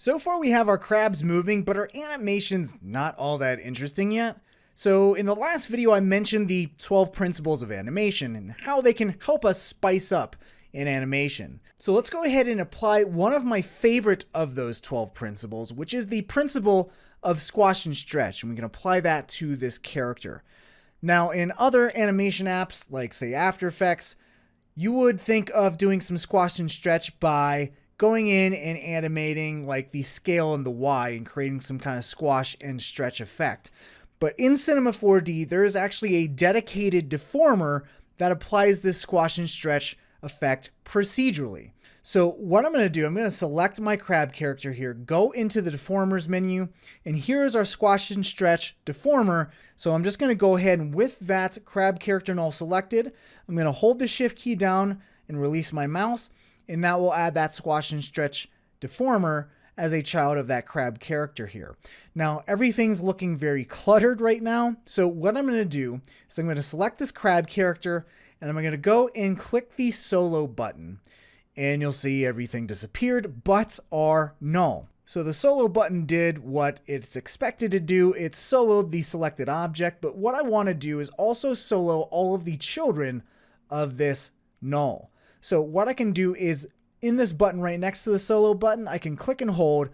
So far we have our crabs moving, but our animation's not all that interesting yet. So in the last video I mentioned the 12 principles of animation and how they can help us spice up in animation. So let's go ahead and apply one of my favorite of those 12 principles, which is the principle of squash and stretch, and we can apply that to this character. Now in other animation apps, like say After Effects, you would think of doing some squash and stretch by going in and animating like the scale and the Y and creating some kind of squash and stretch effect. But in Cinema 4D, there is actually a dedicated deformer that applies this squash and stretch effect procedurally. So what I'm going to do, I'm going to select my crab character here, go into the deformers menu, and here is our squash and stretch deformer. So I'm just going to go ahead and with that crab character null selected, I'm going to hold the shift key down and release my mouse, and that will add that squash and stretch deformer as a child of that crab character here. Now everything's looking very cluttered right now, so what I'm going to do is I'm going to select this crab character and I'm going to go and click the solo button, and you'll see everything disappeared but our null. So the solo button did what it's expected to do. It soloed the selected object, but what I want to do is also solo all of the children of this null. So what I can do is in this button right next to the solo button, I can click and hold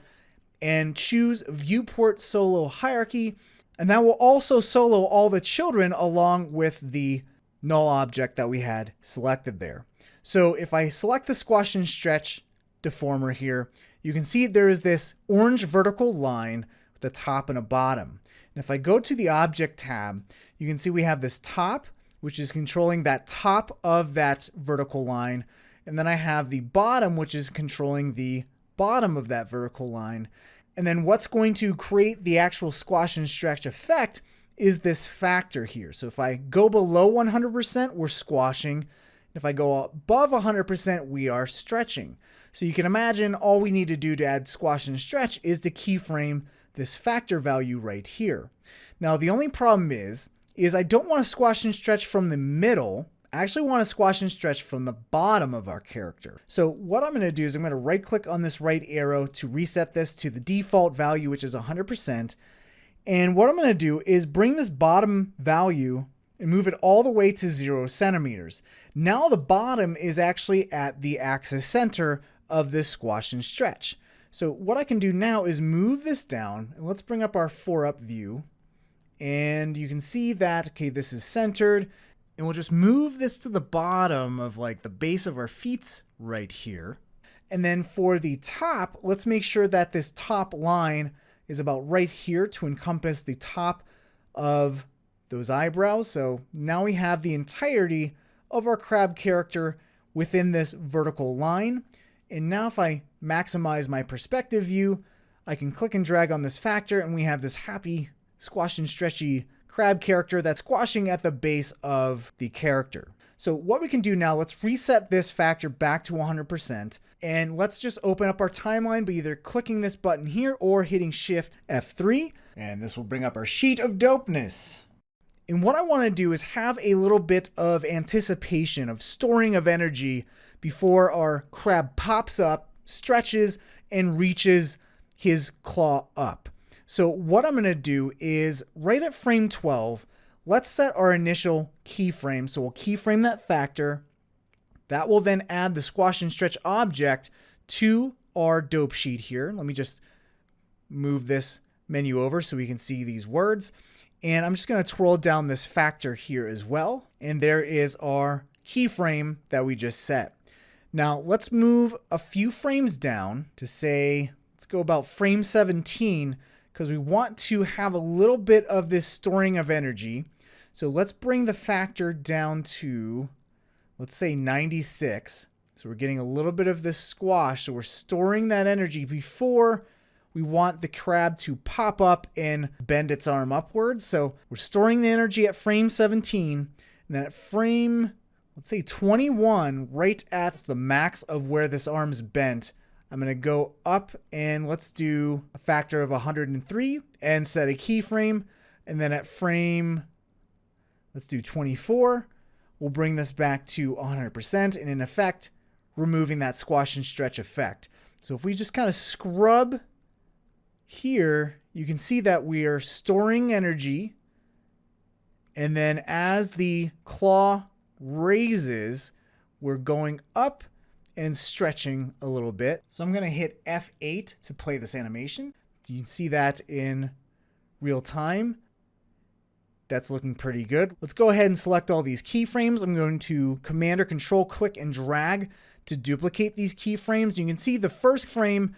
and choose viewport solo hierarchy, and that will also solo all the children along with the null object that we had selected there. So if I select the squash and stretch deformer here, you can see there is this orange vertical line with a top and a bottom. And if I go to the object tab, you can see we have this top, which is controlling that top of that vertical line. And then I have the bottom, which is controlling the bottom of that vertical line. And then what's going to create the actual squash and stretch effect is this factor here. So if I go below 100%, we're squashing. If I go above 100%, we are stretching. So you can imagine all we need to do to add squash and stretch is to keyframe this factor value right here. Now the only problem is I don't want to squash and stretch from the middle. I actually want to squash and stretch from the bottom of our character. So what I'm going to do is I'm going to right click on this right arrow to reset this to the default value, which is 100%. And what I'm going to do is bring this bottom value and move it all the way to 0 centimeters. Now the bottom is actually at the axis center of this squash and stretch. So what I can do now is move this down, and let's bring up our 4-up view. And you can see that, okay, this is centered, and we'll just move this to the bottom of like the base of our feet right here. And then for the top, let's make sure that this top line is about right here to encompass the top of those eyebrows. So now we have the entirety of our crab character within this vertical line. And now if I maximize my perspective view, I can click and drag on this factor, and we have this happy squash and stretchy crab character that's squashing at the base of the character. So what we can do now, let's reset this factor back to 100%, and let's just open up our timeline by either clicking this button here or hitting Shift F3, and this will bring up our sheet of dopeness. And what I want to do is have a little bit of anticipation of storing of energy before our crab pops up, stretches, and reaches his claw up. So what I'm going to do is right at frame 12, let's set our initial keyframe. So we'll keyframe that factor. That will then add the squash and stretch object to our dope sheet here. Let me just move this menu over so we can see these words. And I'm just going to twirl down this factor here as well. And there is our keyframe that we just set. Now let's move a few frames down to say, let's go about frame 17, because we want to have a little bit of this storing of energy. So let's bring the factor down to, let's say 96. So we're getting a little bit of this squash. So we're storing that energy before we want the crab to pop up and bend its arm upwards. So we're storing the energy at frame 17. And then at frame, let's say 21, right at the max of where this arm's bent, I'm going to go up and let's do a factor of 103 and set a keyframe. And then at frame, let's do 24. We'll bring this back to 100% and in effect, removing that squash and stretch effect. So if we just kind of scrub here you can see that we are storing energy, and then as the claw raises, we're going up and stretching a little bit. So I'm going to hit F8 to play this animation. You can see that in real time. That's looking pretty good. Let's go ahead and select all these keyframes. I'm going to Command or Control click and drag to duplicate these keyframes. You can see the first frame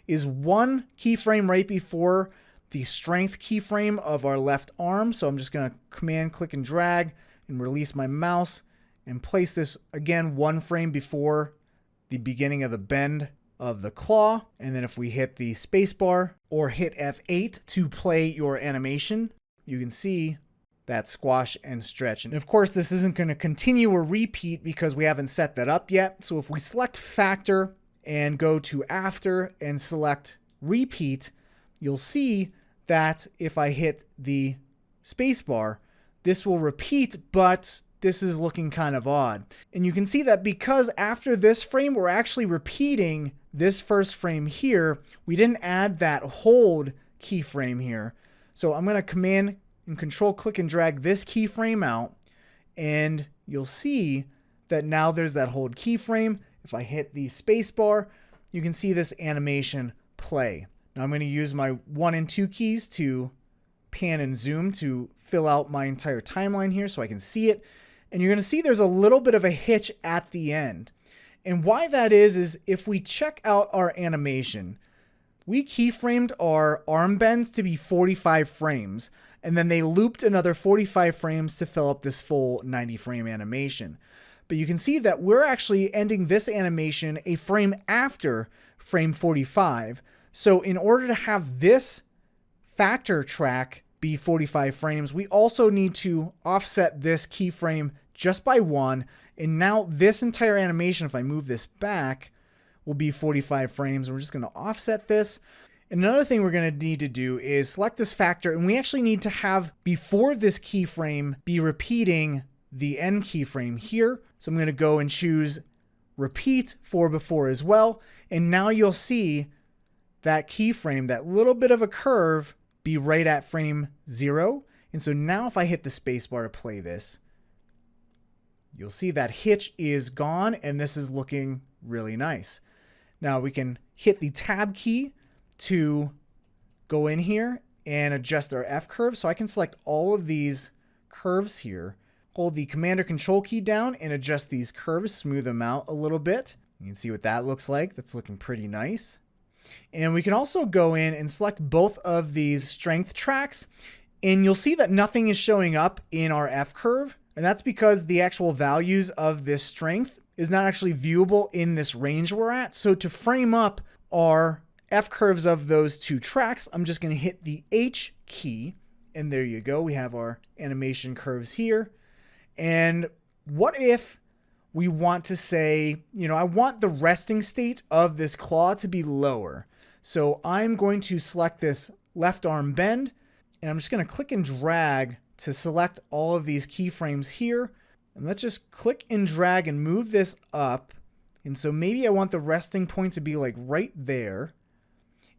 is one keyframe right before the strength keyframe of our left arm. So I'm just going to Command click and drag and release my mouse and place this again one frame before the beginning of the bend of the claw. And then if we hit the spacebar or hit F8 to play your animation, you can see that squash and stretch. And of course, this isn't going to continue or repeat because we haven't set that up yet. So if we select factor and go to after and select repeat, you'll see that if I hit the spacebar, this will repeat, but this is looking kind of odd. And you can see that because after this frame, we're actually repeating this first frame here, we didn't add that hold keyframe here. So I'm going to Command and Control click and drag this keyframe out, and you'll see that now there's that hold keyframe. If I hit the spacebar, you can see this animation play. Now I'm going to use my 1 and 2 keys to pan and zoom to fill out my entire timeline here so I can see it. And you're going to see there's a little bit of a hitch at the end. And why that is if we check out our animation, we keyframed our arm bends to be 45 frames, and then they looped another 45 frames to fill up this full 90 frame animation. But you can see that we're actually ending this animation a frame after frame 45. So in order to have this factor track be 45 frames, we also need to offset this keyframe just by 1. And now this entire animation, if I move this back, will be 45 frames. We're just going to offset this. And another thing we're going to need to do is select this factor, and we actually need to have before this keyframe be repeating the end keyframe here. So I'm going to go and choose repeat for before as well. And now you'll see that keyframe, that little bit of a curve, be right at frame 0. And so now if I hit the spacebar to play this, you'll see that hitch is gone, and this is looking really nice. Now we can hit the tab key to go in here and adjust our F curve. So I can select all of these curves here, hold the Command or Control key down and adjust these curves, smooth them out a little bit. You can see what that looks like. That's looking pretty nice. And we can also go in and select both of these strength tracks, and you'll see that nothing is showing up in our F curve. And that's because the actual values of this strength is not actually viewable in this range we're at. So to frame up our F curves of those two tracks, I'm just going to hit the H key, and there you go. We have our animation curves here. And what if we want to say, I want the resting state of this claw to be lower. So I'm going to select this left arm bend, and I'm just going to click and drag to select all of these keyframes here. And let's just click and drag and move this up. And so maybe I want the resting point to be like right there.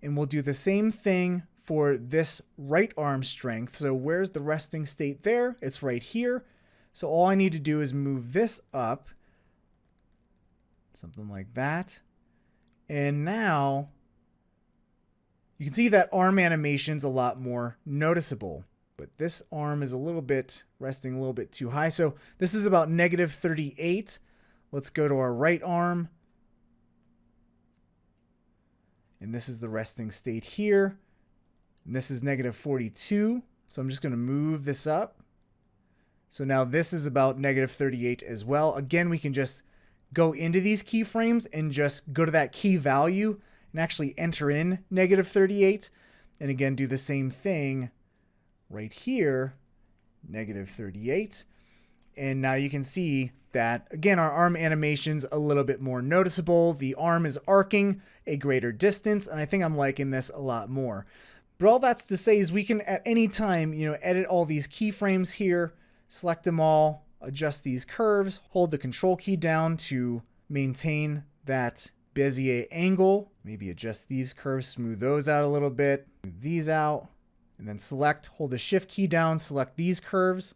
And we'll do the same thing for this right arm strength. So where's the resting state there? It's right here. So all I need to do is move this up. Something like that. And now you can see that arm animation's a lot more noticeable. But this arm is a little bit resting a little bit too high. So this is about -38. Let's go to our right arm. And this is the resting state here. And this is -42. So I'm just going to move this up. So now this is about -38 as well. Again, we can just go into these keyframes and just go to that key value and actually enter in -38. And again, do the same thing right here, -38. And now you can see that, again, our arm animation's a little bit more noticeable. The arm is arcing a greater distance, and I think I'm liking this a lot more. But all that's to say is we can at any time, edit all these keyframes here, select them all, adjust these curves, hold the Control key down to maintain that Bezier angle. Maybe adjust these curves, smooth those out a little bit, smooth these out, and then hold the shift key down, select these curves,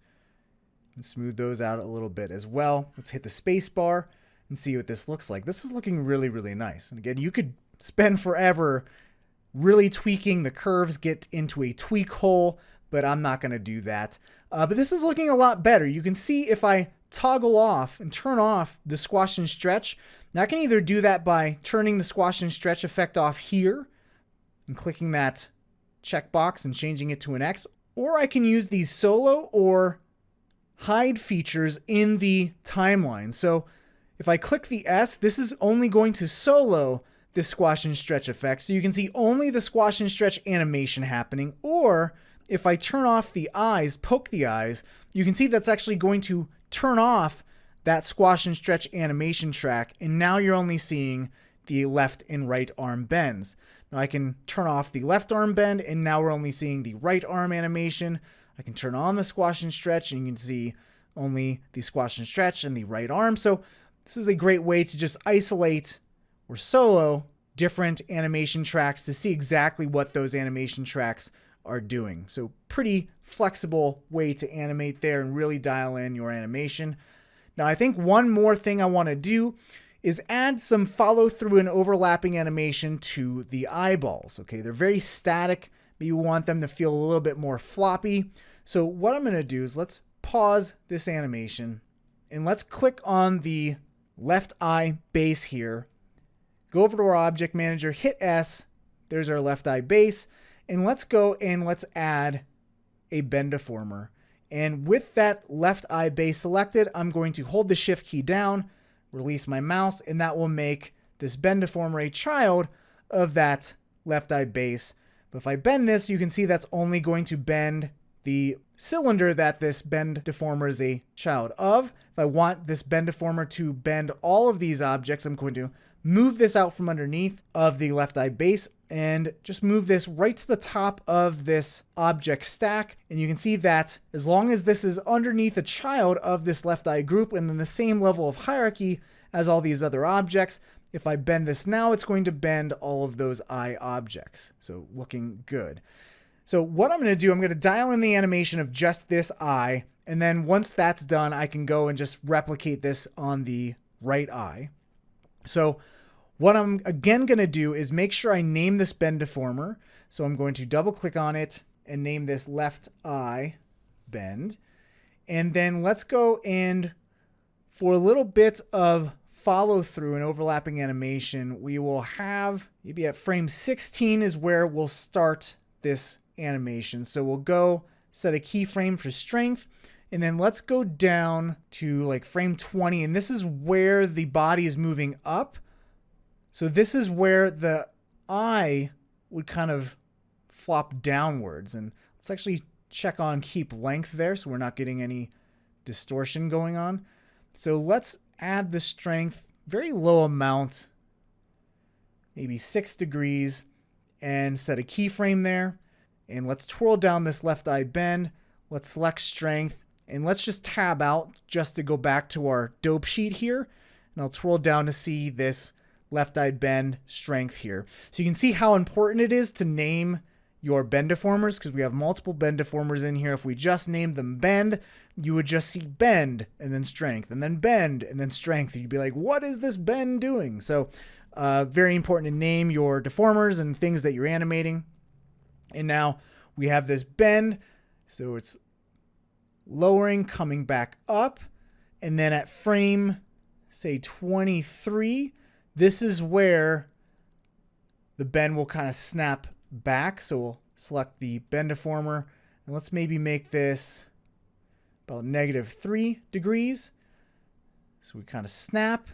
and smooth those out a little bit as well. Let's hit the space bar and see what this looks like. This is looking really, really nice. And again, you could spend forever really tweaking the curves, get into a tweak hole, but I'm not going to do that. But this is looking a lot better. You can see if I toggle off and turn off the squash and stretch, now I can either do that by turning the squash and stretch effect off here and clicking that checkbox and changing it to an X, or I can use these solo or hide features in the timeline. So if I click the S, this is only going to solo the squash and stretch effect, so you can see only the squash and stretch animation happening. Or if I turn off the eyes, poke the eyes, you can see that's actually going to turn off that squash and stretch animation track, and now you're only seeing the left and right arm bends. Now I can turn off the left arm bend, and now we're only seeing the right arm animation. I can turn on the squash and stretch, and you can see only the squash and stretch and the right arm. So this is a great way to just isolate or solo different animation tracks to see exactly what those animation tracks are doing. So pretty flexible way to animate there and really dial in your animation. Now I think one more thing I want to do is add some follow through and overlapping animation to the eyeballs. Okay, they're very static. Maybe we want them to feel a little bit more floppy. So what I'm going to do is let's pause this animation and let's click on the left eye base here. Go over to our object manager, hit S, there's our left eye base, and let's go and let's add a bend deformer. And with that left eye base selected, I'm going to hold the shift key down, release my mouse, and that will make this bend deformer a child of that left eye base. But if I bend this, you can see that's only going to bend the cylinder that this bend deformer is a child of. If I want this bend deformer to bend all of these objects, I'm going to move this out from underneath of the left eye base and just move this right to the top of this object stack. And you can see that as long as this is underneath a child of this left eye group and then the same level of hierarchy as all these other objects, if I bend this now, it's going to bend all of those eye objects. So looking good. So what I'm going to do, I'm going to dial in the animation of just this eye. And then once that's done, I can go and just replicate this on the right eye. So what I'm again going to do is make sure I name this bend deformer. So I'm going to double click on it and name this left eye bend. And then let's go and for a little bit of follow through and overlapping animation, we will have maybe at frame 16 is where we'll start this animation. So we'll go set a keyframe for strength. And then let's go down to like frame 20. And this is where the body is moving up. So this is where the eye would kind of flop downwards. And let's actually check on keep length there so we're not getting any distortion going on. So let's add the strength, very low amount, maybe 6 degrees, and set a keyframe there. And let's twirl down this left eye bend. Let's select strength. And let's just tab out just to go back to our dope sheet here. And I'll twirl down to see this left eye bend strength here. So you can see how important it is to name your bend deformers because we have multiple bend deformers in here. If we just named them bend, you would just see bend and then strength and then bend and then strength. You'd be like, what is this bend doing? So very important to name your deformers and things that you're animating. And now we have this bend. So it's lowering, coming back up. And then at frame, say 23, this is where the bend will kind of snap back. So we'll select the bend deformer and let's maybe make this about -3 degrees. So we kind of snap.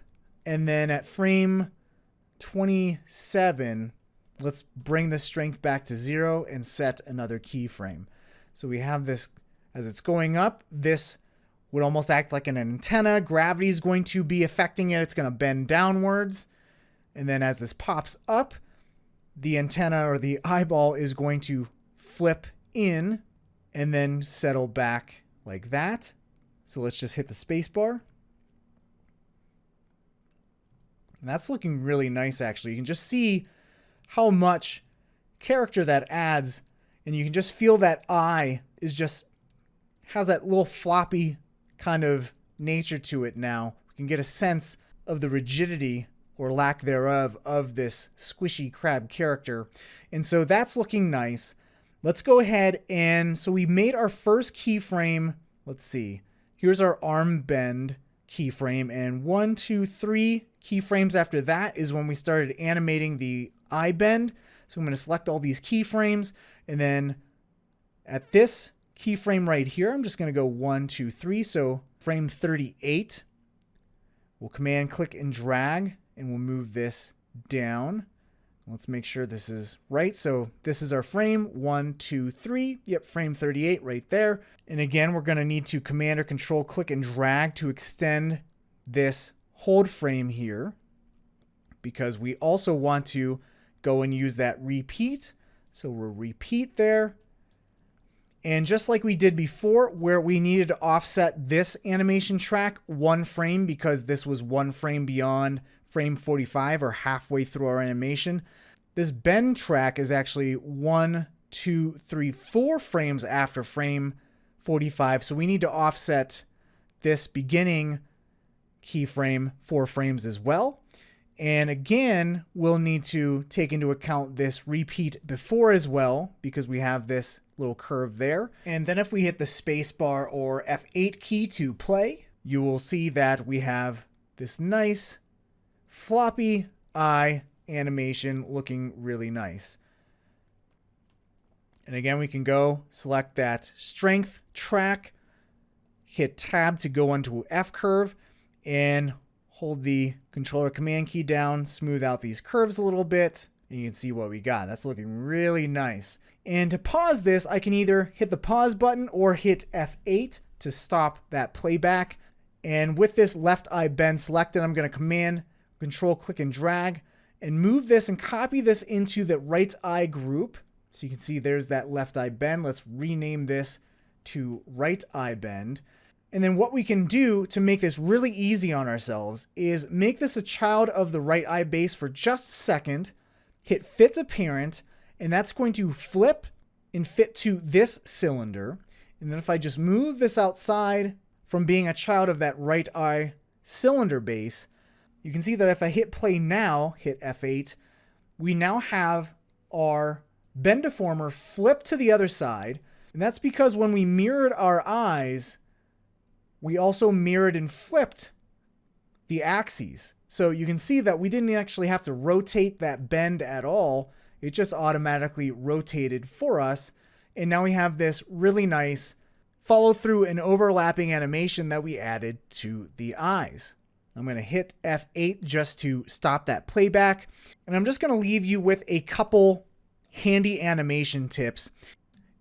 And then at frame 27, let's bring the strength back to 0 and set another keyframe. So we have this as it's going up. This would almost act like an antenna. Gravity is going to be affecting it. It's going to bend downwards. And then as this pops up, the antenna or the eyeball is going to flip in and then settle back like that. So let's just hit the space bar. And that's looking really nice, actually. You can just see how much character that adds, and you can just feel that eye has that little floppy kind of nature to it now. We can get a sense of the rigidity or lack thereof of this squishy crab character. And so that's looking nice. Let's go ahead and, so we made our first keyframe. Let's see. Here's our arm bend keyframe, and 1, 2, 3 keyframes after that is when we started animating the eye bend. So I'm going to select all these keyframes, and then at this keyframe right here, I'm just going to go 1, 2, 3. So frame 38, we'll command click and drag, and we'll move this down. Let's make sure this is right. So this is our frame 1, 2, 3. Yep, frame 38 right there. And again, we're going to need to command or control click and drag to extend this hold frame here, because we also want to go and use that repeat. So we'll repeat there. And just like we did before, where we needed to offset this animation track 1 frame because this was 1 frame beyond frame 45 or halfway through our animation, this bend track is actually 1, 2, 3, 4 frames after frame 45. So we need to offset this beginning keyframe 4 frames as well. And again, we'll need to take into account this repeat before as well, because we have this little curve there. And then if we hit the spacebar or F8 key to play, you will see that we have this nice floppy eye animation looking really nice. And again, we can go select that strength track, hit tab to go onto F curve, and hold the controller command key down, smooth out these curves a little bit, and you can see what we got. That's looking really nice. And to pause this, I can either hit the pause button or hit F8 to stop that playback. And with this left eye bend selected, I'm going to command control click and drag and move this and copy this into the right eye group. So you can see there's that left eye bend. Let's rename this to right eye bend. And then what we can do to make this really easy on ourselves is make this a child of the right eye base for just a second, hit fit to parent, and that's going to flip and fit to this cylinder. And then if I just move this outside from being a child of that right eye cylinder base, you can see that if I hit play now, hit F8, we now have our bend deformer flip to the other side. And that's because when we mirrored our eyes, we also mirrored and flipped the axes. So you can see that we didn't actually have to rotate that bend at all. It just automatically rotated for us. And now we have this really nice follow through and overlapping animation that we added to the eyes. I'm going to hit F8 just to stop that playback. And I'm just going to leave you with a couple handy animation tips.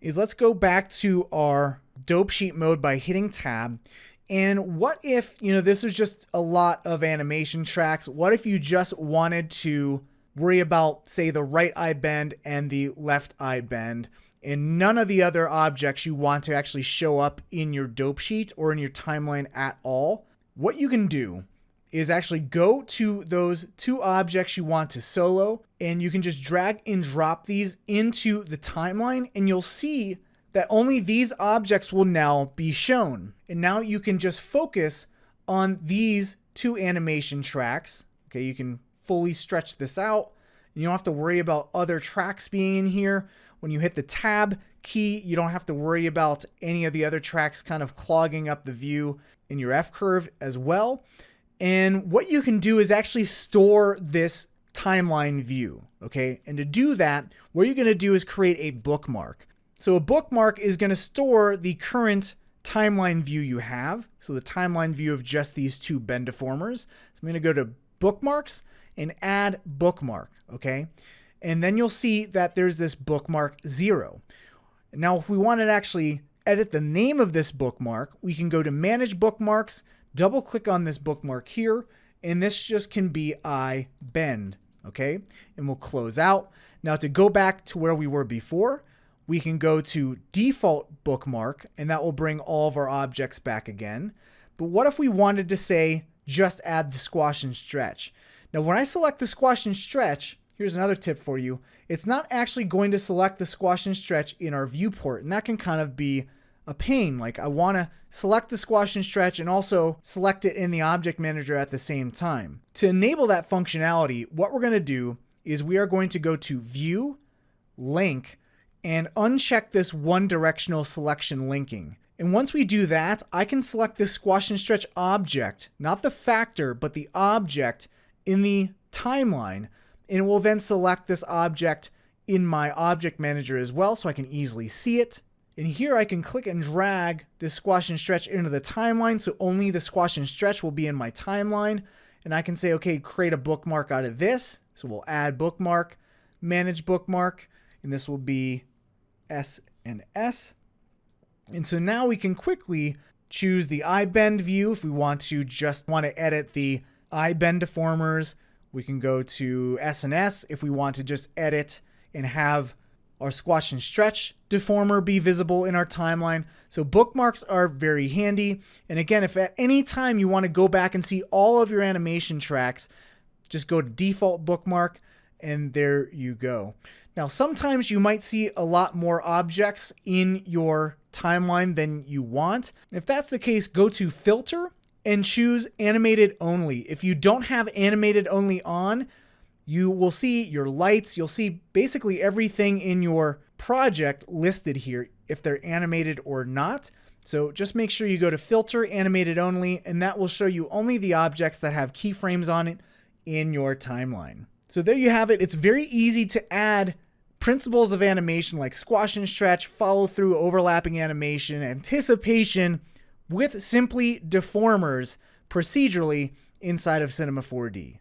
Let's go back to our dope sheet mode by hitting tab. And what if, this was just a lot of animation tracks? What if you just wanted to worry about, say, the right eye bend and the left eye bend, and none of the other objects you want to actually show up in your dope sheet or in your timeline at all? What you can do is actually go to those 2 objects you want to solo, and you can just drag and drop these into the timeline, and you'll see that only these objects will now be shown. And now you can just focus on these 2 animation tracks. Okay, you can fully stretch this out. You don't have to worry about other tracks being in here. When you hit the tab key, you don't have to worry about any of the other tracks kind of clogging up the view in your F curve as well. And what you can do is actually store this timeline view, okay? And to do that, what you're gonna do is create a bookmark. So a bookmark is gonna store the current timeline view you have. So the timeline view of just these 2 bend deformers. So I'm gonna go to bookmarks and add bookmark, okay? And then you'll see that there's this bookmark 0. Now, if we wanted to actually edit the name of this bookmark, we can go to manage bookmarks, double click on this bookmark here, and this just can be eye bend, okay? And we'll close out. Now to go back to where we were before, we can go to default bookmark, and that will bring all of our objects back again. But what if we wanted to say, just add the squash and stretch? Now, when I select the squash and stretch, here's another tip for you. It's not actually going to select the squash and stretch in our viewport, and that can kind of be a pain. Like, I want to select the squash and stretch and also select it in the object manager at the same time. To enable that functionality, what we're going to do is we are going to go to View, Link, and uncheck this one directional selection linking. And once we do that, I can select this squash and stretch object, not the factor, but the object in the timeline, and it will then select this object in my object manager as well, so I can easily see it. And here I can click and drag this squash and stretch into the timeline, so only the squash and stretch will be in my timeline. And I can say, okay, create a bookmark out of this. So we'll add bookmark, manage bookmark, and this will be S and S. And so now we can quickly choose the eye bend view if we want to edit the eye bend deformers. We can go to S and S if we want to just edit and have our squash and stretch deformer be visible in our timeline. So bookmarks are very handy. And again, if at any time you want to go back and see all of your animation tracks, just go to default bookmark and there you go. Now, sometimes you might see a lot more objects in your timeline than you want. If that's the case, go to Filter and choose Animated Only. If you don't have Animated Only on, you will see your lights. You'll see basically everything in your project listed here, if they're animated or not. So just make sure you go to Filter, Animated Only, and that will show you only the objects that have keyframes on it in your timeline. So there you have it. It's very easy to add principles of animation like squash and stretch, follow through, overlapping animation, anticipation with simply deformers procedurally inside of Cinema 4D.